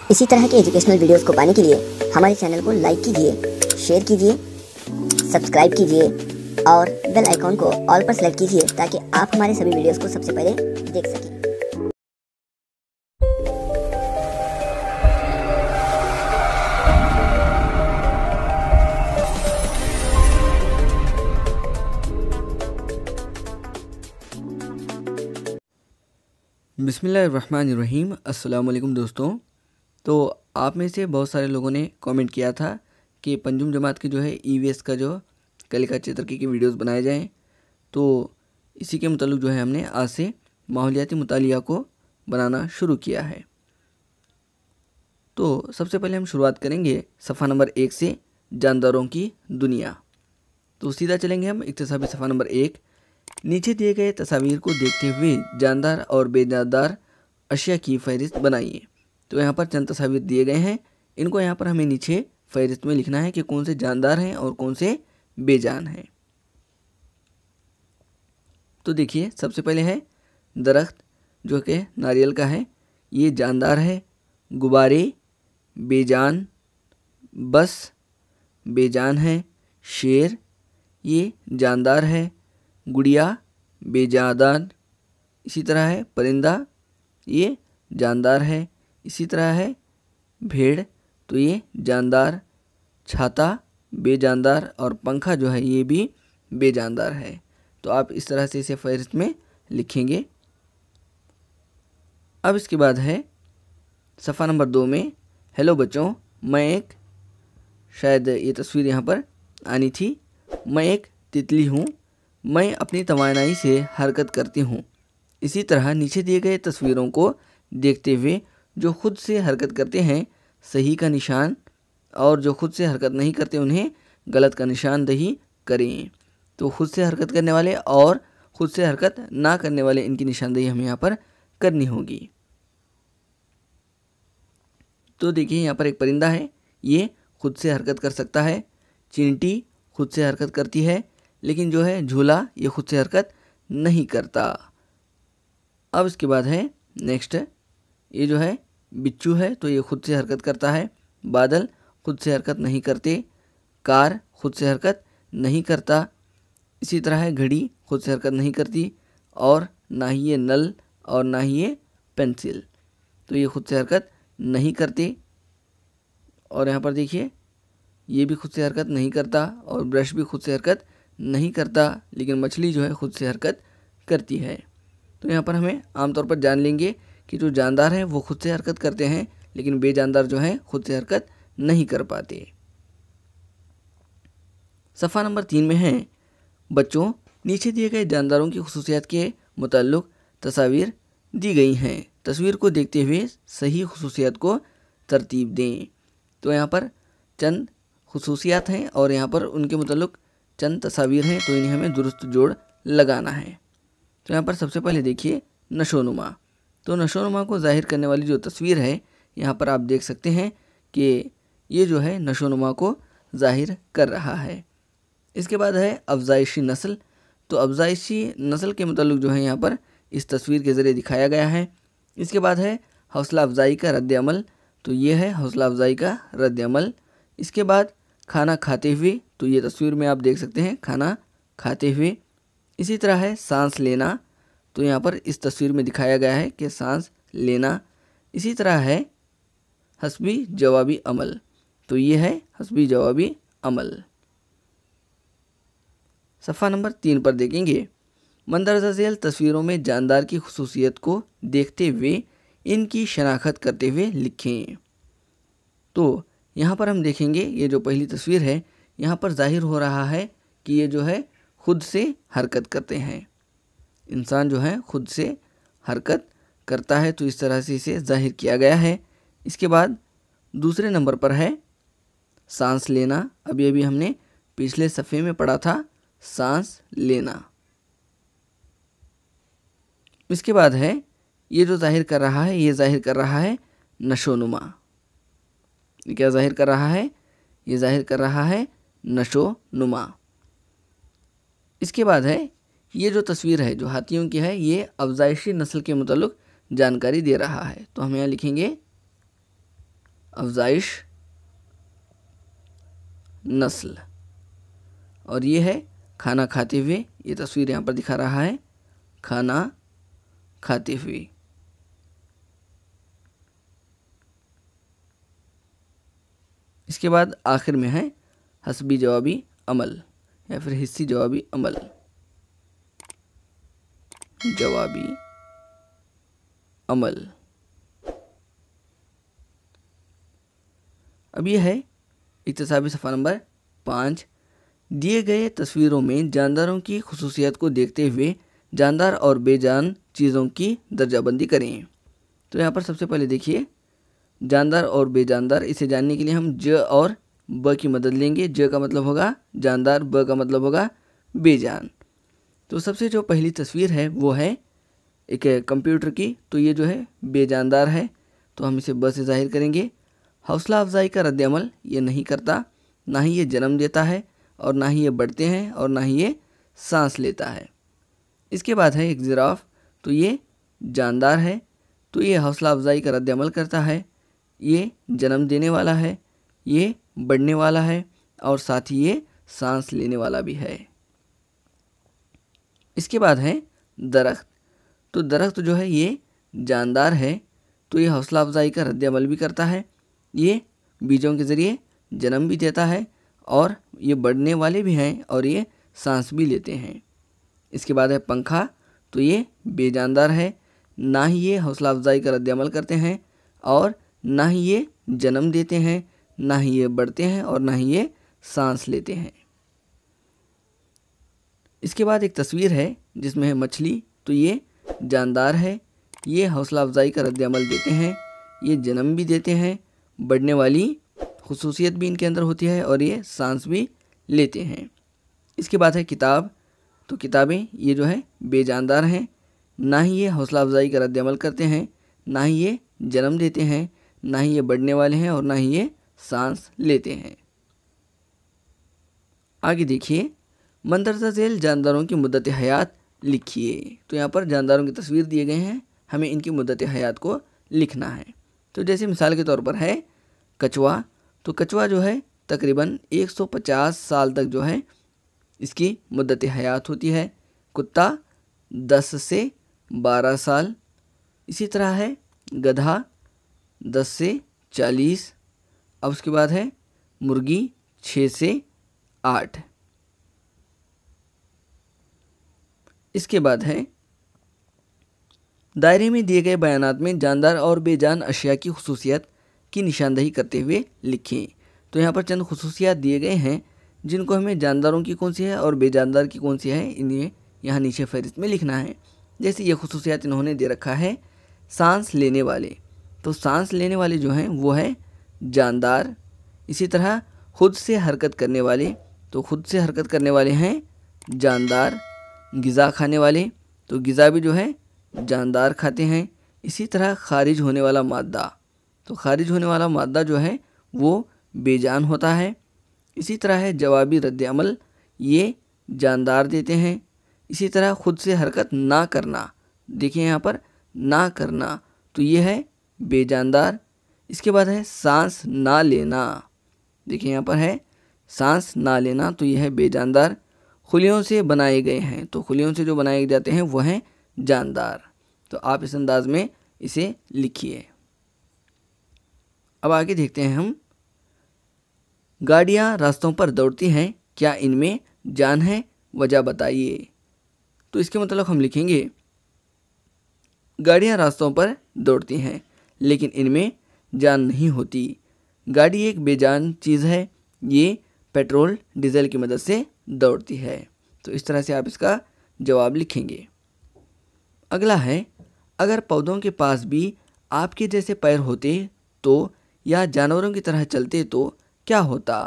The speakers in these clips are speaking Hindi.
इसी तरह के एजुकेशनल वीडियोस को पाने के लिए हमारे चैनल को लाइक कीजिए, शेयर कीजिए, सब्सक्राइब कीजिए और बेल आइकॉन को ऑल पर सेलेक्ट कीजिए ताकि आप हमारे सभी वीडियोस को सबसे पहले देख सकें। बिस्मिल्लाहिर्रहमानिर्रहीम। अस्सलाम वालेकुम दोस्तों। तो आप में से बहुत सारे लोगों ने कमेंट किया था कि पंजुम जमात की जो है ईवीएस का जो कलिका चित्रकी की वीडियोस बनाए जाएं। तो इसी के मुताल्लिक़ जो है हमने आज से माहौलियाती मुतालिया को बनाना शुरू किया है। तो सबसे पहले हम शुरुआत करेंगे सफ़ा नंबर 1 से, जानदारों की दुनिया। तो सीधा चलेंगे हम इक्तिसाबी सफ़ा नंबर 1। नीचे दिए गए तस्वीर को देखते हुए जानदार और बेजानदार अशिया की फ़हरिस्त बनाइए। तो यहाँ पर चंद तस्वीर दिए गए हैं, इनको यहाँ पर हमें नीचे फ़हरिस्त में लिखना है कि कौन से जानदार हैं और कौन से बेजान हैं। तो देखिए, सबसे पहले है दरख्त जो कि नारियल का है, ये जानदार है। गुब्बारे बेजान, बस बेजान है। शेर ये जानदार है। गुड़िया बेजानदार। इसी तरह है परिंदा, ये जानदार है। इसी तरह है भेड़, तो ये जानदार। छाता बेजानदार और पंखा जो है ये भी बेजानदार है। तो आप इस तरह से इसे फ़हरिस्त में लिखेंगे। अब इसके बाद है सफ़ा नंबर 2 में, हेलो बच्चों, मैं एक, शायद ये तस्वीर यहाँ पर आनी थी, मैं एक तितली हूँ, मैं अपनी तवानाई से हरकत करती हूँ। इसी तरह नीचे दिए गए तस्वीरों को देखते हुए जो खुद से हरकत करते हैं सही का निशान, और जो खुद से हरकत नहीं करते उन्हें गलत का निशानदही करें। तो खुद से हरकत करने वाले और खुद से हरकत ना करने वाले, इनकी निशानदही हमें यहाँ पर करनी होगी। तो देखिए, यहाँ पर एक परिंदा है, ये खुद से हरकत कर सकता है। चींटी खुद से हरकत करती है, लेकिन जो है झूला ये खुद से हरकत नहीं करता। अब इसके बाद है नेक्स्ट, ये जो है बिच्छू है, तो ये खुद से हरकत करता है। बादल खुद से हरकत नहीं करते। कार खुद से हरकत नहीं करता। इसी तरह है घड़ी खुद से हरकत नहीं करती, और ना ही ये नल और ना ही ये पेंसिल, तो ये खुद से हरकत नहीं करते। और यहाँ पर देखिए, ये भी खुद से हरकत नहीं करता, और ब्रश भी खुद से हरकत नहीं करता, लेकिन मछली जो है खुद से हरकत करती है। तो यहाँ पर हमें आमतौर पर जान लेंगे कि जो जानदार हैं वो खुद से हरकत करते हैं, लेकिन बेजानदार जो हैं खुद से हरकत नहीं कर पाते। सफ़ा नंबर 3 में है, बच्चों, नीचे दिए गए जानदारों की खुसूसियात के मुताल्लिक़ तस्वीर दी गई हैं। तस्वीर को देखते हुए सही खुसूसियात को तरतीब दें। तो यहाँ पर चंद खुसूसियात हैं और यहाँ पर उनके मुताल्लिक़ चंद तस्वीर हैं, तो इन्हें हमें दुरुस्त जोड़ लगाना है। तो यहाँ पर सबसे पहले देखिए नशोनुमा। तो नशोनुमा को ज़ाहिर करने वाली जो तस्वीर है, यहाँ पर आप देख सकते हैं कि ये जो है नशोनुमा को ज़ाहिर कर रहा है। इसके बाद है अफजाइशी नस्ल। तो अफजाइशी नस्ल के मुताल्लिक़ जो है यहाँ पर इस तस्वीर के ज़रिए दिखाया गया है। इसके बाद है हौसला अफजाई का रद्द अमल। तो ये है हौसला अफजाई का रद्द अमल। इसके बाद खाना खाते हुए, तो ये तस्वीर में आप देख सकते हैं खाना खाते हुए। इसी तरह है सांस लेना, तो यहाँ पर इस तस्वीर में दिखाया गया है कि सांस लेना। इसी तरह है हस्बी जवाबी अमल, तो ये है हस्बी जवाबी अमल। सफ़ा नंबर 3 पर देखेंगे, मंदरजा झेल तस्वीरों में जानदार की खुसूसियत को देखते हुए इनकी शनाख्त करते हुए लिखें। तो यहाँ पर हम देखेंगे, ये जो पहली तस्वीर है, यहाँ पर जाहिर हो रहा है कि ये जो है खुद से हरकत करते हैं। इंसान जो है खुद से हरकत करता है, तो इस तरह से इसे जाहिर किया गया है। इसके बाद दूसरे नंबर पर है सांस लेना। अभी अभी हमने पिछले सफ़े में पढ़ा था सांस लेना। इसके बाद है ये जो जाहिर कर रहा है, ये जाहिर कर रहा है नशोनुमा। ये क्या जाहिर कर रहा है? ये जाहिर कर रहा है नशोनुमा। इसके बाद है ये जो तस्वीर है जो हाथियों की है, ये अफजाइशी नस्ल के मुताल्लिक़ जानकारी दे रहा है। तो हम यहाँ लिखेंगे अफजाइश, नस्ल। और ये है खाना खाते हुए, ये तस्वीर यहाँ पर दिखा रहा है खाना खाते हुए। इसके बाद आखिर में है हस्बी जवाबी अमल या फिर हिस्सी जवाबी अमल। जवाबी अमल। अब यह है इक्तिसाबी सफ़ा नंबर 5। दिए गए तस्वीरों में जानदारों की खुसूसियत को देखते हुए जानदार और बेजान चीज़ों की दर्जाबंदी करें। तो यहाँ पर सबसे पहले देखिए जानदार और बेजानदार, इसे जानने के लिए हम ज और ब की मदद लेंगे। ज का मतलब होगा जानदार, ब का मतलब होगा बेजान। तो सबसे जो पहली तस्वीर है वो है एक कंप्यूटर की, तो ये जो है बेजानदार है, तो हम इसे ब से जाहिर करेंगे। हौसला अफजाई का रद्द-ए-अमल ये नहीं करता, ना ही ये जन्म देता है और ना ही ये बढ़ते हैं और ना ही ये सांस लेता है। इसके बाद है एक जिराफ, तो ये जानदार है, तो ये हौसला अफजाई का रद्द-ए-अमल करता है, ये जन्म देने वाला है, ये बढ़ने वाला है और साथ ही ये सांस लेने वाला भी है। इसके बाद है दरख्त, तो दरख्त जो है ये जानदार है, तो ये हौसला अफजाई का रद्द-ए-अमल भी करता है, ये बीजों के ज़रिए जन्म भी देता है और ये बढ़ने वाले भी हैं और ये सांस भी लेते हैं। इसके बाद है पंखा, तो ये बेजानदार है, ना ही ये हौसला अफजाई का रद्द-ए-अमल करते हैं और ना ही ये जन्म देते हैं, ना ही ये बढ़ते हैं और ना ही ये सांस लेते हैं। इसके बाद एक तस्वीर है जिसमें है मछली, तो ये जानदार है, ये हौसला अफजाई का रद्द-ए-अमल देते हैं, ये जन्म भी देते हैं, बढ़ने वाली खुसूसियत भी इनके अंदर होती है और ये सांस भी लेते हैं। इसके बाद है किताब, तो किताबें ये जो है बेजानदार हैं, ना ही ये हौसला अफजाई का रद्द-ए-अमल करते हैं, ना ही ये जन्म देते हैं, ना ही ये बढ़ने वाले हैं और ना ही ये सांस लेते हैं। आगे देखिए मंदरजा झेल जानदारों की मुद्दत हयात लिखिए। तो यहाँ पर जानदारों की तस्वीर दिए गए हैं, हमें इनकी मुद्दत हयात को लिखना है। तो जैसे मिसाल के तौर पर है कछुआ, तो कछुआ जो है तकरीबन 150 साल तक जो है इसकी मुद्दत हयात होती है। कुत्ता 10 से 12 साल। इसी तरह है गधा 10 से 40। अब उसके बाद है मुर्गी 6 से 8। इसके बाद है दायरे में दिए गए बयानात में जानदार और बेजान अशिया की खुसूसियत की निशानदही करते हुए लिखें। तो यहाँ पर चंद खुसूसियात दिए गए हैं जिनको हमें जानदारों की कौन सी है और बेजानदार की कौन सी है, इन्हें यहाँ नीचे फहरिस्त में लिखना है। जैसे ये खुसूसियात इन्होंने दे रखा है सांस लेने वाले, तो सांस लेने वाले जो हैं वो है जानदार। इसी तरह खुद से हरकत करने वाले, तो खुद से हरकत करने वाले हैं जानदार। ग़िज़ा खाने वाले, तो ग़िज़ा भी जो है जानदार खाते हैं। इसी तरह खारिज होने वाला मादा, तो खारिज होने वाला मादा जो है वो बेजान होता है। इसी तरह है जवाबी रद्द-ए-अमल, ये जानदार देते हैं। इसी तरह खुद से हरकत ना करना, देखिए यहाँ पर ना करना, तो ये है बेजानदार। इसके बाद है सांस ना लेना, देखिए यहाँ पर है सांस ना लेना, तो यह है बेजानदार। खुलियों से बनाए गए हैं, तो खुलियों से जो बनाए जाते हैं वो हैं जानदार। तो आप इस अंदाज में इसे लिखिए। अब आगे देखते हैं हम, गाड़ियाँ रास्तों पर दौड़ती हैं, क्या इनमें जान है, वजह बताइए। तो इसके मतलब हम लिखेंगे गाड़ियाँ रास्तों पर दौड़ती हैं लेकिन इनमें जान नहीं होती। गाड़ी एक बेजान चीज़ है, ये पेट्रोल डीजल की मदद से दौड़ती है। तो इस तरह से आप इसका जवाब लिखेंगे। अगला है, अगर पौधों के पास भी आपके जैसे पैर होते तो, या जानवरों की तरह चलते तो क्या होता।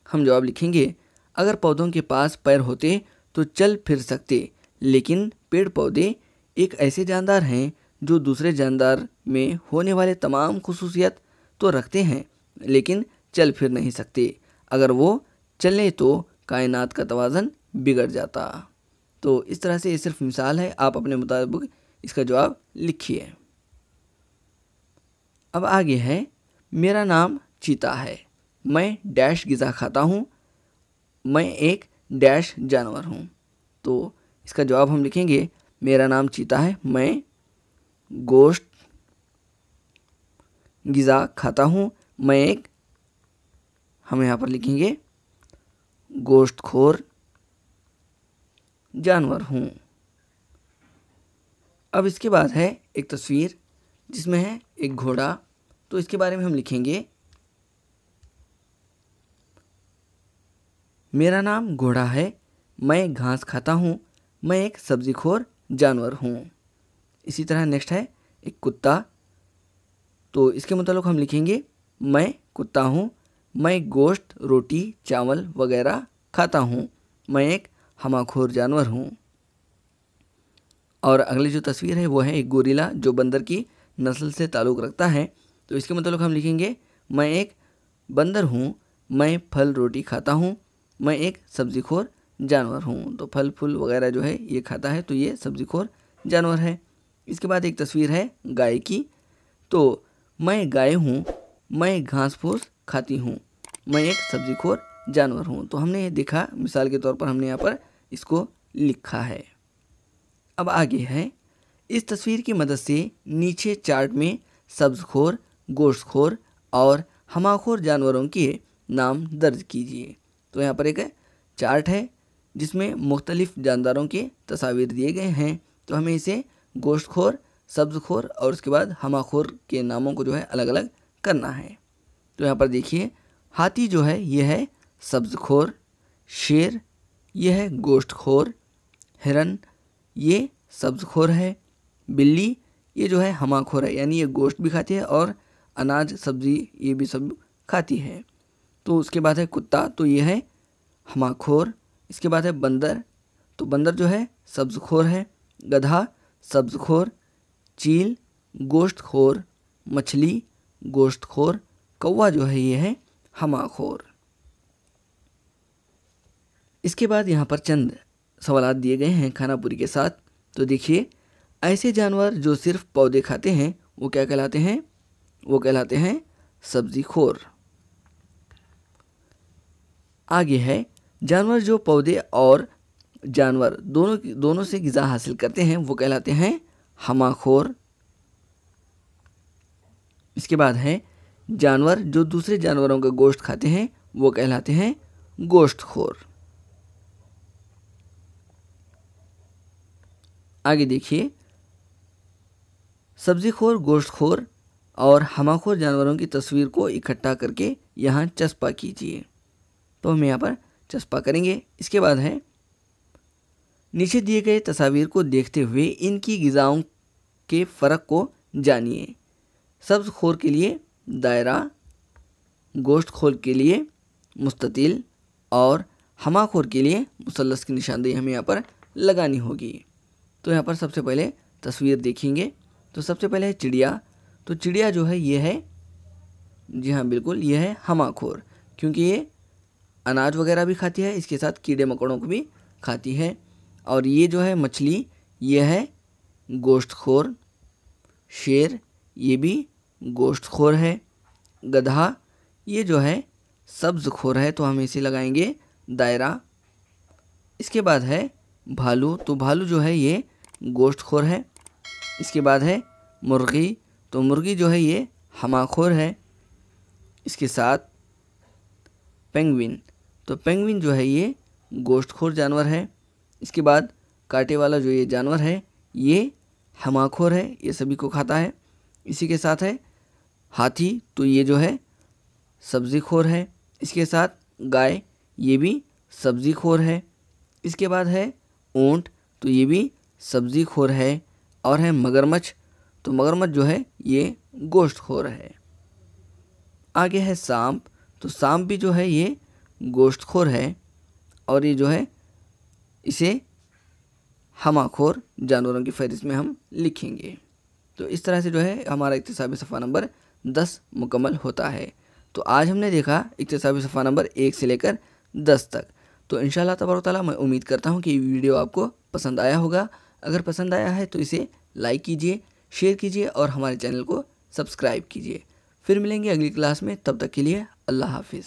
हम जवाब लिखेंगे, अगर पौधों के पास पैर होते तो चल फिर सकते, लेकिन पेड़ पौधे एक ऐसे जानदार हैं जो दूसरे जानदार में होने वाले तमाम खुसूसियत तो रखते हैं लेकिन चल फिर नहीं सकते। अगर वो चले तो कायनात का तवाज़न बिगड़ जाता। तो इस तरह से ये सिर्फ मिसाल है, आप अपने मुताबिक इसका जवाब लिखिए। अब आगे है, मेरा नाम चीता है, मैं डैश ग़िज़ा खाता हूँ, मैं एक डैश जानवर हूँ। तो इसका जवाब हम लिखेंगे, मेरा नाम चीता है, मैं गोश्त ग़िज़ा खाता हूँ, मैं एक, हम यहाँ पर लिखेंगे गोश्तखोर जानवर हूँ। अब इसके बाद है एक तस्वीर जिसमें है एक घोड़ा, तो इसके बारे में हम लिखेंगे, मेरा नाम घोड़ा है, मैं घास खाता हूँ, मैं एक सब्जीखोर जानवर हूँ। इसी तरह नेक्स्ट है एक कुत्ता, तो इसके मुताबिक हम लिखेंगे, मैं कुत्ता हूँ, मैं गोश्त, रोटी, चावल वगैरह खाता हूँ, मैं एक हमाखोर जानवर हूँ। और अगली जो तस्वीर है वो है एक गोरिल्ला जो बंदर की नस्ल से ताल्लुक़ रखता है, तो इसके मुताबिक हम लिखेंगे, मैं एक बंदर हूँ, मैं फल रोटी खाता हूँ, मैं एक सब्जीखोर जानवर हूँ। तो फल फूल वगैरह जो है ये खाता है, तो ये सब्जीखोर जानवर है। इसके बाद एक तस्वीर है गाय की, तो मैं गाय हूँ, मैं घास फूस खाती हूँ, मैं एक सब्जीखोर जानवर हूँ। तो हमने ये देखा, मिसाल के तौर पर हमने यहाँ पर इसको लिखा है। अब आगे है, इस तस्वीर की मदद से नीचे चार्ट में सब्ज़खोर, गोश्तखोर और हमाखोर जानवरों के नाम दर्ज कीजिए। तो यहाँ पर एक चार्ट है जिसमें मुख्तलिफ जानदारों के तस्वीर दिए गए हैं, तो हमें इसे गोश्तखोर, सब्ज़खोर और उसके बाद हमाखोर के नामों को जो है अलग अलग करना है। तो यहाँ पर देखिए, हाथी जो है ये है सब्ज़खोर, शेर ये है गोश्तखोर, हिरन ये सब्ज़खोर है, बिल्ली ये जो है हमाखोर है, यानी ये गोश्त भी खाती है और अनाज सब्ज़ी ये भी सब खाती है। तो उसके बाद है कुत्ता, तो ये है हमाखोर। इसके बाद है बंदर, तो बंदर जो है सब्ज़खोर है, गधा सब्ज़खोर, चील गोश्तखोर, मछली गोश्तखोर, कौवा जो है ये है हमाखोर। इसके बाद यहाँ पर चंद सवालात दिए गए हैं खानापुरी के साथ, तो देखिए, ऐसे जानवर जो सिर्फ पौधे खाते हैं वो क्या कहलाते हैं? वो कहलाते हैं सब्जीखोर। आगे है, जानवर जो पौधे और जानवर दोनों से ग़िज़ा हासिल करते हैं वो कहलाते हैं हमाखोर। इसके बाद है, जानवर जो दूसरे जानवरों का गोश्त खाते हैं वो कहलाते हैं गोश्तखोर। आगे देखिए, सब्जीखोर, गोश्तखोर और हमाखोर जानवरों की तस्वीर को इकट्ठा करके यहाँ चस्पा कीजिए। तो हम यहाँ पर चस्पा करेंगे। इसके बाद है, नीचे दिए गए तस्वीर को देखते हुए इनकी ग़िज़ाओं के फ़र्क को जानिए। सब्ज़खोर के लिए दायरा, गोश्तखोर के लिए मुस्ततिल और हमाखोर के लिए मुसल्लस की निशानदेही हमें यहाँ पर लगानी होगी। तो यहाँ पर सबसे पहले तस्वीर देखेंगे, तो सबसे पहले है चिड़िया। तो चिड़िया जो है ये है, जी हाँ बिल्कुल, ये है हमाखोर, क्योंकि ये अनाज वगैरह भी खाती है, इसके साथ कीड़े मकोड़ों को भी खाती है। और ये जो है मछली, ये है गोश्तखोर। शेर ये भी गोश्तखोर है। गधा ये जो है सब्ज़खोर है, तो हम इसे लगाएंगे दायरा। इसके बाद है भालू, तो भालू जो है ये गोश्तखोर है। इसके बाद है मुर्गी, तो मुर्गी जो है ये हमाखोर है। इसके साथ पेंगुइन, तो पेंगुइन जो है ये गोश्तखोर जानवर है। इसके बाद कांटे वाला जो ये जानवर है ये हमाखोर है, ये सभी को खाता है। इसी के साथ है हाथी, तो ये जो है सब्ज़ीखोर है। इसके साथ गाय, ये भी सब्ज़ीखोर है। इसके बाद है ऊंट, तो ये भी सब्ज़ीखोर है। और है मगरमच्छ, तो मगरमच्छ जो है ये गोश्तखोर है। आगे है सांप, तो सांप भी जो है ये गोश्तखोर है और ये जो है इसे हमाखोर जानवरों की फहरिस्त में हम लिखेंगे। तो इस तरह से जो है हमारा इक्तिसाबी सफ़ा नंबर 10 मुकम्मल होता है। तो आज हमने देखा इक्तिसाबी सफ़ा नंबर 1 से लेकर 10 तक। तो इंशाअल्लाह तबारक तआला मैं उम्मीद करता हूँ कि ये वीडियो आपको पसंद आया होगा। अगर पसंद आया है तो इसे लाइक कीजिए, शेयर कीजिए और हमारे चैनल को सब्सक्राइब कीजिए। फिर मिलेंगे अगली क्लास में, तब तक के लिए अल्लाह हाफिज़।